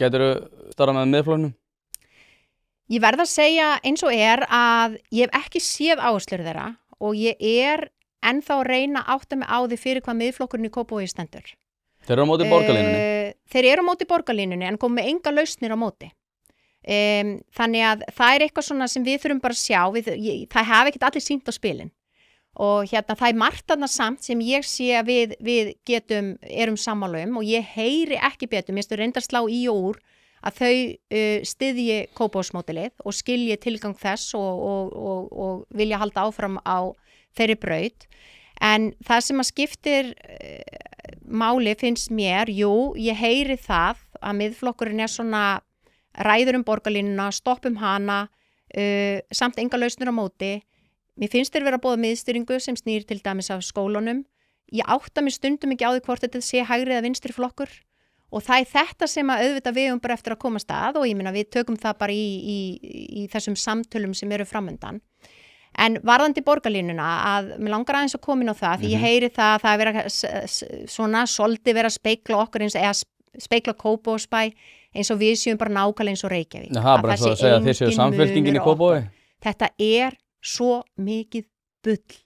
Gætirðu starfað með Miðflokknum? Ég verð að segja eins og að ég hef ekki séð áherslur þeirra og ég ennþá að reyna að átta mig á því fyrir hvað Miðflokkurinn í Kópavogi stendur. Þeir eru á móti borgarlínunni? Þeir eru á móti borgarlínunni en komu með enga lausnir á móti. Þannig að það eitthvað svona sem við þurfum bara að sjá, það hafi ekkert allir sýnt á spilin. Og hérna það margt þarna samt sem ég sé að við erum sammála og ég heyri ekki betur, mér stu reyndar slá í og úr að þau styðji Kópavogsmódelið og skilji tilgang þess og vilja halda áfram á þeirri braut. En það sem að skiptir máli finnst mér, ég heyri það að Miðflokkurinn svona ræður borgarlínuna, stoppum hana, samt enga lausnir á móti. Mér finnst þeir vera að boða miðstýringu sem snýr til dæmis af skólunum. Ég átta mig stundum ekki á því hvort þetta sé hægri eða vinstri flokkur og það þetta sem að auðvitað við bara eftir að komast að og ég meina við tökum það bara í þessum samtölum sem eru framundan. En varðandi borgarlínuna að mér langar aðeins að koma inn á það því ég heyri það að vera svona svolítið vera að speikla okkur eða speikla Kópavogsbæ eins og við séum bara nákvæmlega eins og Reykjavík. Jaha, bara svo að segja að þið séu samfylkingin í Kópavogi? Þetta svo mikið bull